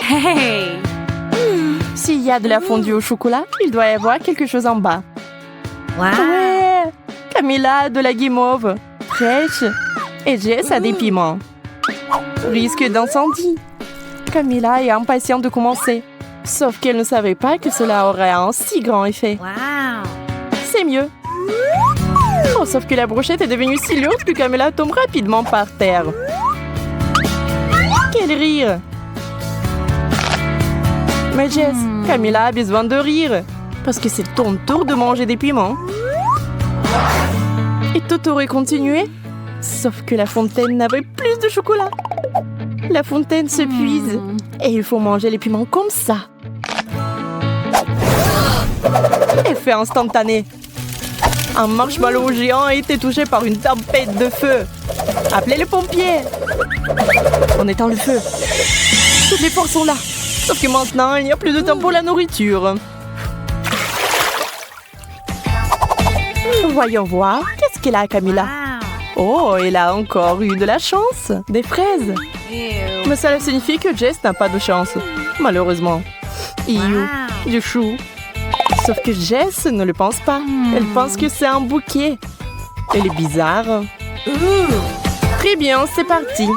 Hey! S'il y a de la fondue au chocolat, il doit y avoir quelque chose en bas. Wow! Ouais! Camilla a de la guimauve, fraîche, et Jess a des piments. Risque d'incendie. Camilla est impatiente de commencer, sauf qu'elle ne savait pas que cela aurait un si grand effet. Wow! C'est mieux. Oh, sauf que la brochette est devenue si lourde que Camilla tombe rapidement par terre. Quel rire! Mais Jess, Camilla a besoin de rire, parce que c'est ton tour de manger des piments. Et tout aurait continué, sauf que la fontaine n'avait plus de chocolat. La fontaine se puise, et il faut manger les piments comme ça. Effet instantané. Un marshmallow géant a été touché par une tempête de feu. Appelez les pompiers. On éteint le feu. Toutes les forces sont là. Sauf que maintenant, il n'y a plus de temps pour la nourriture. Voyons voir. Qu'est-ce qu'elle a, Camilla? Oh, elle a encore eu de la chance. Des fraises. Mais cela signifie que Jess n'a pas de chance. Malheureusement. Iou, du chou. Sauf que Jess ne le pense pas. Elle pense que c'est un bouquet. Elle est bizarre. Très bien, c'est parti.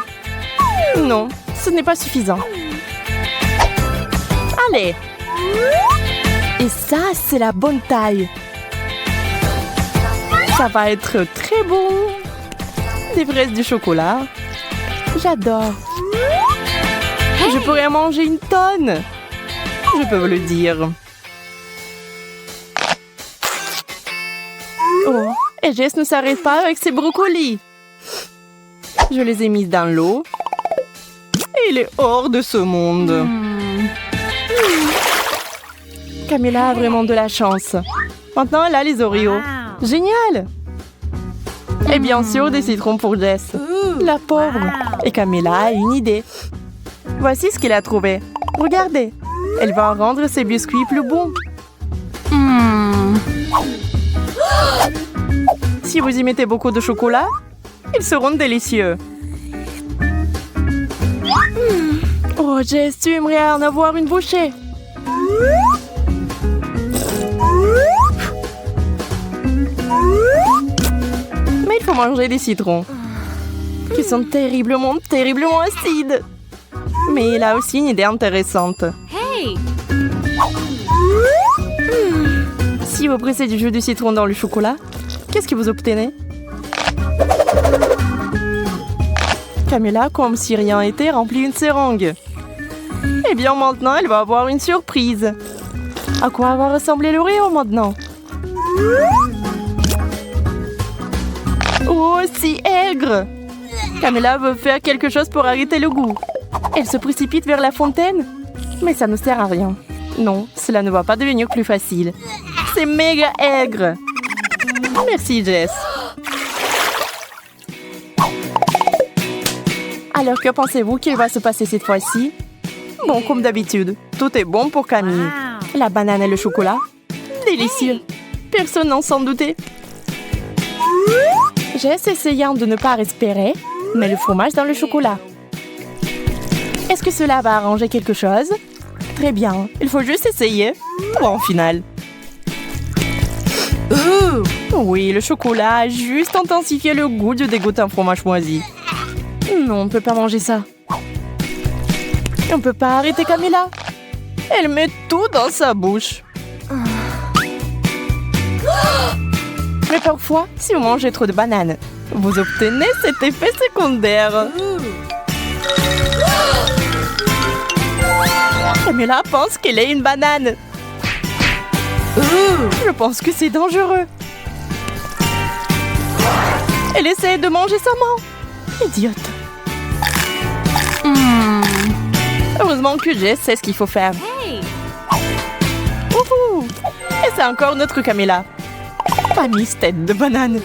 Non, ce n'est pas suffisant. Allez. Et ça, c'est la bonne taille. Ça va être très bon. Des fraises du chocolat. J'adore. Je pourrais en manger une tonne. Je peux vous le dire. Oh, et Jess ne s'arrête pas avec ses brocolis. Je les ai mises dans l'eau. Et il est hors de ce monde. Camilla a vraiment de la chance. Maintenant, elle a les Oreos. Génial! Et bien sûr, des citrons pour Jess. La pauvre. Et Camilla a une idée. Voici ce qu'elle a trouvé. Regardez. Elle va rendre ses biscuits plus bons. Si vous y mettez beaucoup de chocolat, ils seront délicieux. Oh, Jess, tu aimerais en avoir une bouchée. Mais il faut manger des citrons, qui sont terriblement, terriblement acides. Mais il a aussi une idée intéressante. Hey! Si vous pressez du jus de citron dans le chocolat, qu'est-ce que vous obtenez? Camilla, comme si rien n'était, remplit une seringue. Eh bien, maintenant, elle va avoir une surprise. À quoi va ressembler l'Oreo maintenant? Oh, si aigre! Camilla veut faire quelque chose pour arrêter le goût. Elle se précipite vers la fontaine, mais ça ne sert à rien. Non, cela ne va pas devenir plus facile. C'est méga aigre! Merci, Jess. Alors, que pensez-vous qu'il va se passer cette fois-ci? Bon, comme d'habitude, tout est bon pour Camille. La banane et le chocolat, délicieux. Personne n'en s'en doutait. Jess, essayant de ne pas respirer, met le fromage dans le chocolat. Est-ce que cela va arranger quelque chose? Très bien, il faut juste essayer. Bon, final. Oui, le chocolat a juste intensifié le goût du dégoûtant fromage moisi. Non, on ne peut pas manger ça. On ne peut pas arrêter Camilla. Elle met tout dans sa bouche. Mais parfois, si vous mangez trop de bananes, vous obtenez cet effet secondaire. Camilla pense qu'elle est une banane. Je pense que c'est dangereux. Elle essaie de manger sa main. Idiote. Heureusement que Jess sait ce qu'il faut faire. Wouhou! Et c'est encore notre Camilla. Famille tête de banane.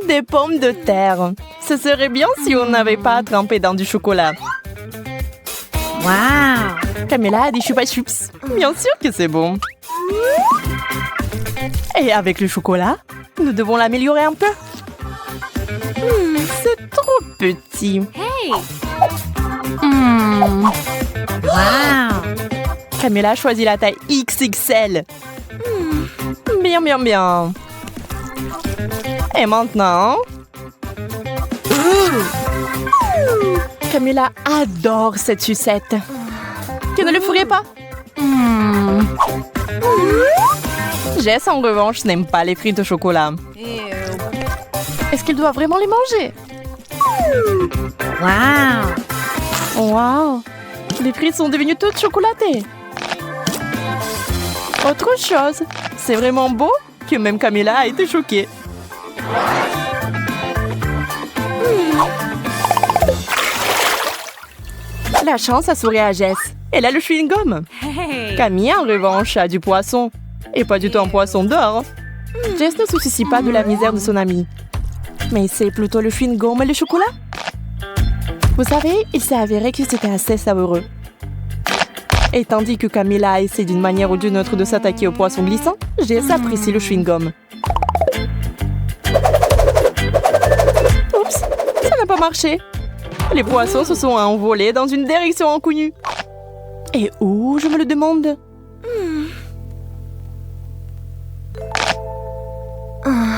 Des pommes de terre. Ce serait bien si on n'avait pas trempé dans du chocolat. Wow! Camilla a des chupa chups. Bien sûr que c'est bon. Et avec le chocolat, nous devons l'améliorer un peu. C'est trop petit. Hey! Wow. Camilla a choisi la taille XXL. Bien, bien, bien. Et maintenant... Camilla adore cette sucette. Tu ne le ferais pas? Jess, en revanche, n'aime pas les frites au chocolat. Est-ce qu'elle doit vraiment les manger? Wow. Wow! Les frites sont devenues toutes chocolatées. Autre chose, c'est vraiment beau que même Camilla a été choquée. La chance a souri à Jess. Elle a le chewing-gum. Hey. Camille, en revanche, a du poisson. Et pas du tout un poisson d'or. Jess ne se soucie pas de la misère de son amie. Mais c'est plutôt le chewing-gum et le chocolat. Vous savez, il s'est avéré que c'était assez savoureux. Et tandis que Camilla essaie d'une manière ou d'une autre de s'attaquer au poisson glissant, Jess apprécie le chewing-gum. Oups, ça n'a pas marché. Les poissons se sont envolés dans une direction inconnue. Et où, je me le demande?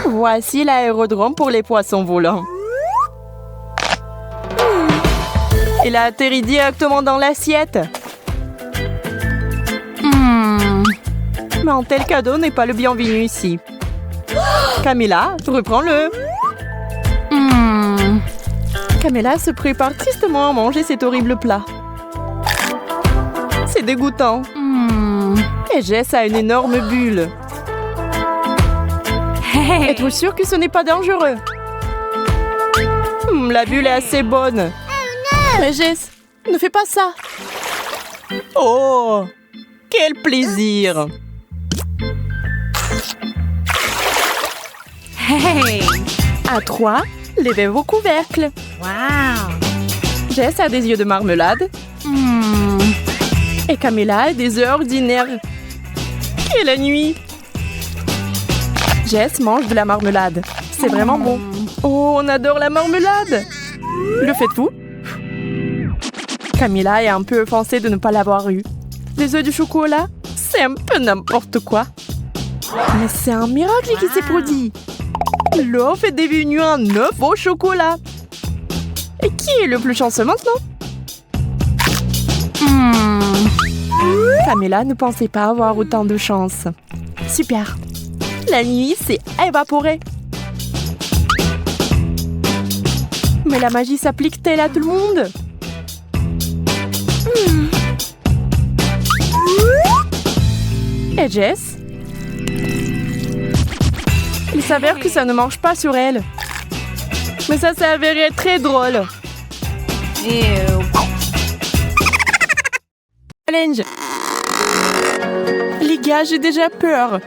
Voici l'aérodrome pour les poissons volants. Il a atterri directement dans l'assiette. Mais un tel cadeau n'est pas le bienvenu ici. Camilla, reprends-le. Camilla se prépare tristement à manger cet horrible plat. C'est dégoûtant. Et Jess a une énorme bulle. Hey. Êtes-vous sûr que ce n'est pas dangereux? La bulle est assez bonne. Mais Jess, ne fais pas ça. Oh, quel plaisir. Hey. À 3, levez vos couvercles. Wow. Jess a des yeux de marmelade. Et Camilla a des œufs ordinaires. Quelle nuit. Jess mange de la marmelade. C'est vraiment bon. Oh, on adore la marmelade. Le faites-vous? Camilla est un peu offensée de ne pas l'avoir eu. Des œufs du chocolat, c'est un peu n'importe quoi. Mais c'est un miracle qui s'est produit. L'œuf est devenu un œuf au chocolat. Et qui est le plus chanceux maintenant? Camilla ne pensait pas avoir autant de chance. Super. La nuit s'est évaporée. Mais la magie s'applique-t-elle à tout le monde? Et Jess? Il s'avère que ça ne marche pas sur elle. Mais ça s'est avéré très drôle. Challenge. Les gars, j'ai déjà peur.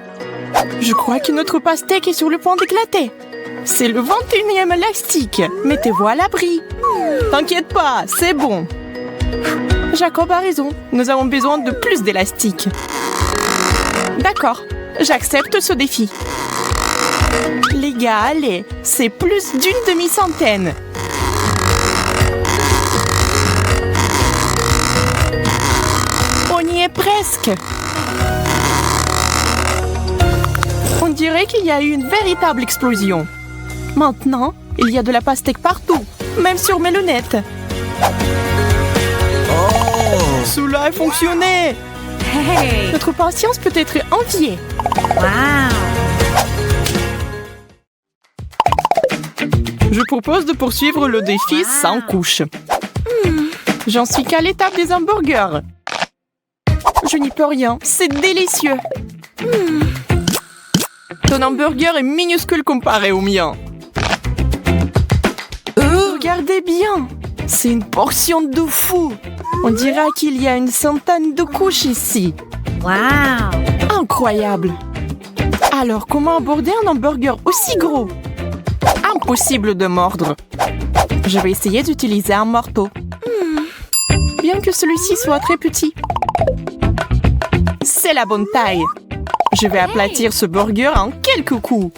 Je crois que notre pastèque est sur le point d'éclater. C'est le 21e élastique. Mettez-vous à l'abri. T'inquiète pas, c'est bon. Jacob a raison. Nous avons besoin de plus d'élastique. D'accord, j'accepte ce défi. Les gars, allez, c'est plus d'une demi-centaine. On y est presque. On dirait qu'il y a eu une véritable explosion. Maintenant, il y a de la pastèque partout, même sur mes lunettes. Oh, cela a fonctionné. Hey. Notre patience peut être enviée. Wow. Je propose de poursuivre le défi sans couche. J'en suis qu'à l'étape des hamburgers. Je n'y peux rien, c'est délicieux. Ton hamburger est minuscule comparé au mien. Regardez bien, c'est une portion de fou. On dirait qu'il y a une centaine de couches ici. Wow. Incroyable. Alors, comment aborder un hamburger aussi gros? Impossible de mordre. Je vais essayer d'utiliser un marteau. Bien que celui-ci soit très petit. C'est la bonne taille. Je vais aplatir ce burger en quelques coups.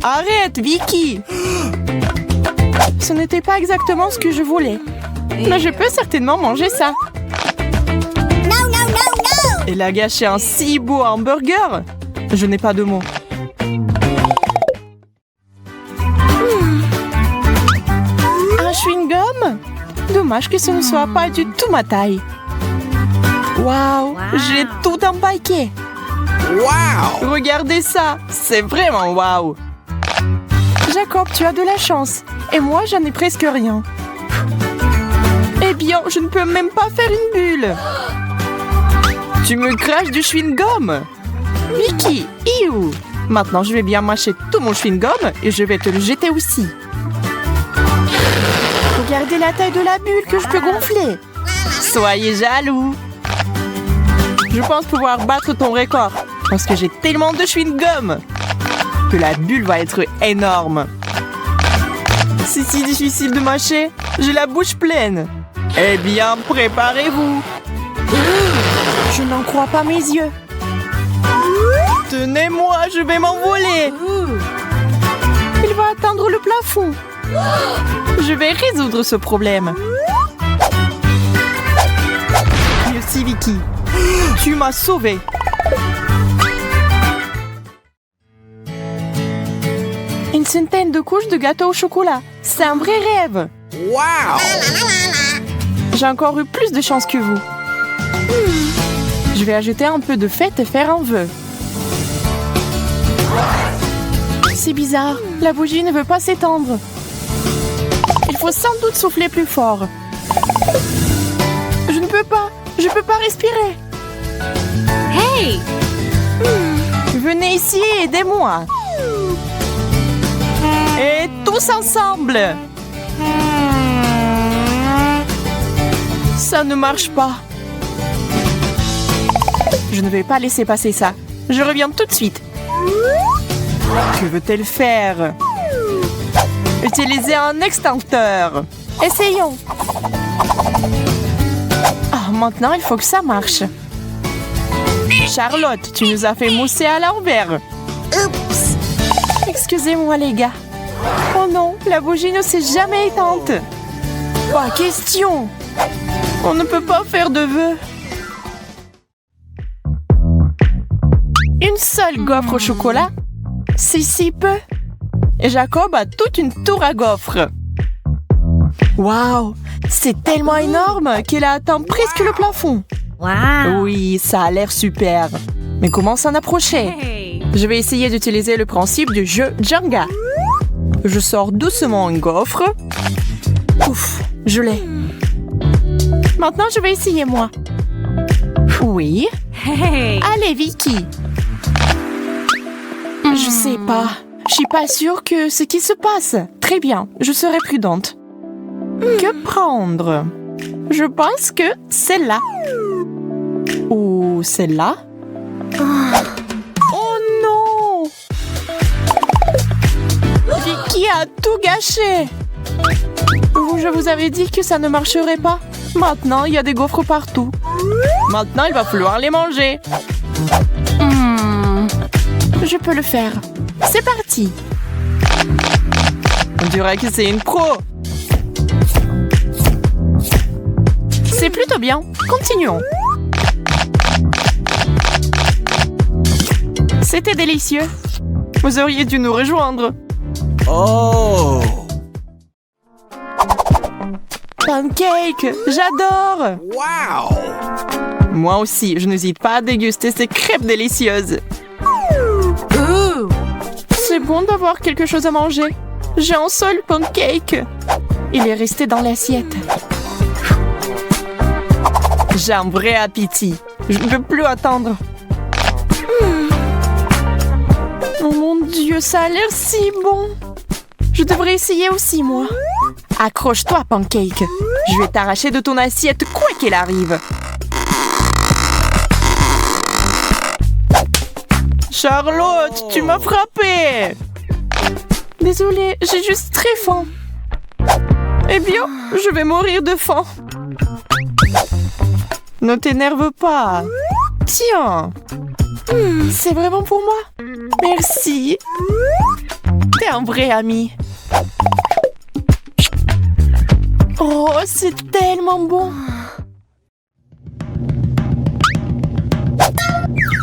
Arrête, Vicky! Ce n'était pas exactement ce que je voulais. Mais je peux certainement manger ça. Elle a gâché un si beau hamburger. Je n'ai pas de mots. Un chewing-gum? Dommage que ce ne soit pas du tout ma taille. Waouh, j'ai tout empaqué. Wow! Regardez ça, c'est vraiment waouh. Jacob, tu as de la chance. Et moi, j'en ai presque rien. Eh bien, je ne peux même pas faire une bulle. Tu me craches du chewing-gum. Vicky, iou. Maintenant, je vais bien mâcher tout mon chewing-gum et je vais te le jeter aussi. Regardez la taille de la bulle que je peux gonfler. Soyez jaloux. Je pense pouvoir battre ton record parce que j'ai tellement de chewing-gum que la bulle va être énorme. C'est si difficile de mâcher. J'ai la bouche pleine. Eh bien, préparez-vous. Je n'en crois pas mes yeux. Tenez-moi, je vais m'envoler. Il va atteindre le plafond. Je vais résoudre ce problème. Merci Vicky. Tu m'as sauvée. Une centaine de couches de gâteau au chocolat. C'est un vrai rêve. Wow! J'ai encore eu plus de chance que vous. Je vais ajouter un peu de fête et faire un vœu. C'est bizarre. La bougie ne veut pas s'étendre. Il faut sans doute souffler plus fort. Je ne peux pas. Je peux pas respirer. Hey! Venez ici et aidez-moi. Et tous ensemble. Ça ne marche pas. Je ne vais pas laisser passer ça. Je reviens tout de suite. Que veut-elle faire? Utiliser un extincteur. Essayons. Ah, maintenant, il faut que ça marche. Charlotte, tu nous as fait mousser à l'envers. Oups. Excusez-moi, les gars. Oh non, la bougie ne s'est jamais éteinte. Pas question. On ne peut pas faire de vœux. Une seule gaufre au chocolat? C'est si peu. Et Jacob a toute une tour à gaufres. Waouh! C'est tellement énorme qu'elle a atteint presque le plafond. Wow! Oui, ça a l'air super. Mais comment s'en approcher? Hey! Je vais essayer d'utiliser le principe du jeu Jenga. Je sors doucement une gaufre. Ouf, je l'ai. Maintenant, je vais essayer moi. Oui. Hey! Allez, Vicky. Je sais pas. Je suis pas sûre que ce qui se passe. Très bien, je serai prudente. Que prendre? Je pense que celle-là. Ou celle-là? Oh non! Vicky a tout gâché. Je vous avais dit que ça ne marcherait pas. Maintenant, il y a des gaufres partout. Maintenant, il va falloir les manger. Je peux le faire. C'est parti. On dirait que c'est une pro. C'est plutôt bien. Continuons. C'était délicieux. Vous auriez dû nous rejoindre. Oh! Pancake, j'adore. Wow! Moi aussi, je n'hésite pas à déguster ces crêpes délicieuses. C'est bon d'avoir quelque chose à manger. J'ai un seul pancake. Il est resté dans l'assiette. J'ai un vrai appétit. Je ne peux plus attendre. Oh mon Dieu, ça a l'air si bon. Je devrais essayer aussi, moi. Accroche-toi, pancake. Je vais t'arracher de ton assiette quoi qu'il arrive. Charlotte, tu m'as frappé. Désolée, j'ai juste très faim. Eh bien, je vais mourir de faim. Ne t'énerve pas. Tiens. C'est vraiment pour moi. Merci. T'es un vrai ami. Oh, c'est tellement bon.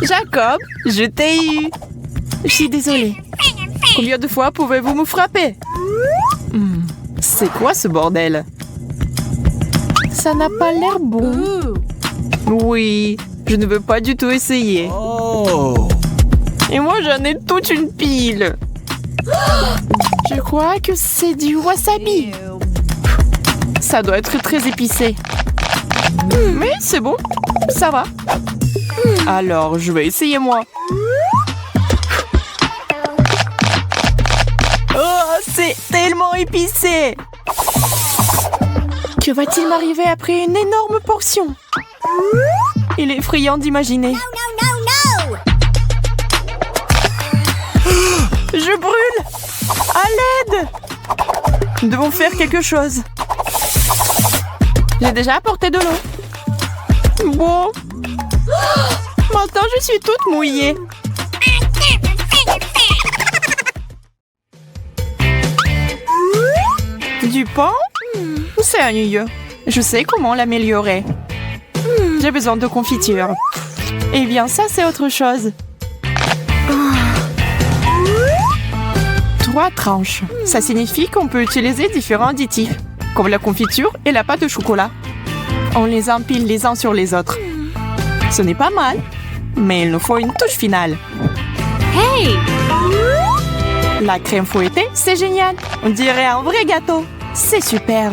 Jacob, je t'ai eu. Je suis désolée. Combien de fois pouvez-vous me frapper? C'est quoi ce bordel? Ça n'a pas l'air bon. Oui, je ne veux pas du tout essayer. Oh. Et moi, j'en ai toute une pile. Je crois que c'est du wasabi. Ça doit être très épicé. Mais c'est bon, ça va. Alors, je vais essayer moi. Oh, c'est tellement épicé. Que va-t-il m'arriver après une énorme portion? Il est effrayant d'imaginer. Je brûle! À l'aide! Nous devons faire quelque chose. J'ai déjà apporté de l'eau. Bon. Maintenant, je suis toute mouillée. Du pain? C'est ennuyeux. Je sais comment l'améliorer. J'ai besoin de confiture. Eh bien, ça, c'est autre chose. 3 tranches. Ça signifie qu'on peut utiliser différents additifs, comme la confiture et la pâte de chocolat. On les empile les uns sur les autres. Ce n'est pas mal, mais il nous faut une touche finale. Hey! La crème fouettée, c'est génial. On dirait un vrai gâteau. C'est super.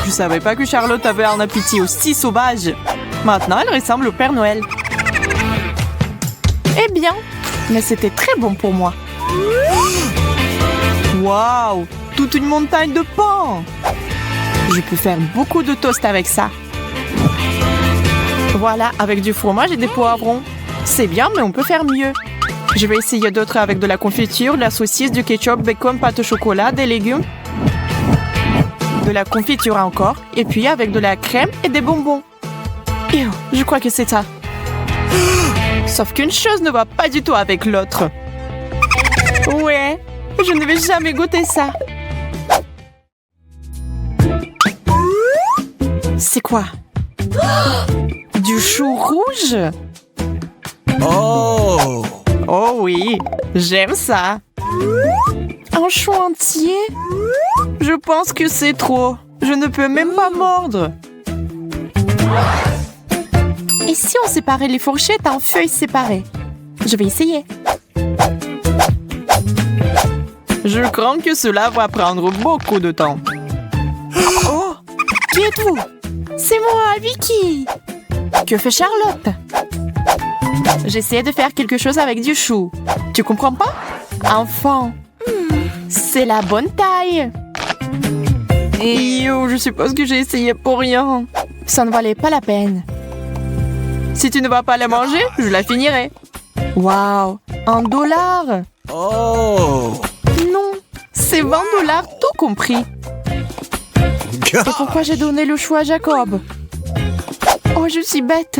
Je savais pas que Charlotte avait un appétit aussi sauvage. Maintenant, elle ressemble au Père Noël. Eh bien, mais c'était très bon pour moi. Waouh! Toute une montagne de pain! Je peux faire beaucoup de toast avec ça. Voilà, avec du fromage et des poivrons. C'est bien, mais on peut faire mieux. Je vais essayer d'autres avec de la confiture, de la saucisse, du ketchup, bacon, pâte au chocolat, des légumes. De la confiture encore. Et puis avec de la crème et des bonbons. Je crois que c'est ça. Sauf qu'une chose ne va pas du tout avec l'autre. Ouais, je ne vais jamais goûter ça. C'est quoi? Du chou rouge? Oh. Oh oui, j'aime ça. Un chou entier? Je pense que c'est trop. Je ne peux même pas mordre. Et si on séparait les fourchettes en feuilles séparées? Je vais essayer. Je crains que cela va prendre beaucoup de temps. Oh! Qui êtes-vous? C'est moi, Vicky! Que fait Charlotte? J'essaie de faire quelque chose avec du chou. Tu comprends pas? Enfant, c'est la bonne taille. Et je suppose que j'ai essayé pour rien. Ça ne valait pas la peine. Si tu ne vas pas la manger, je la finirai. Waouh, $1. Oh. Non, c'est $20 tout compris. Et pourquoi j'ai donné le choix à Jacob? Oh, je suis bête.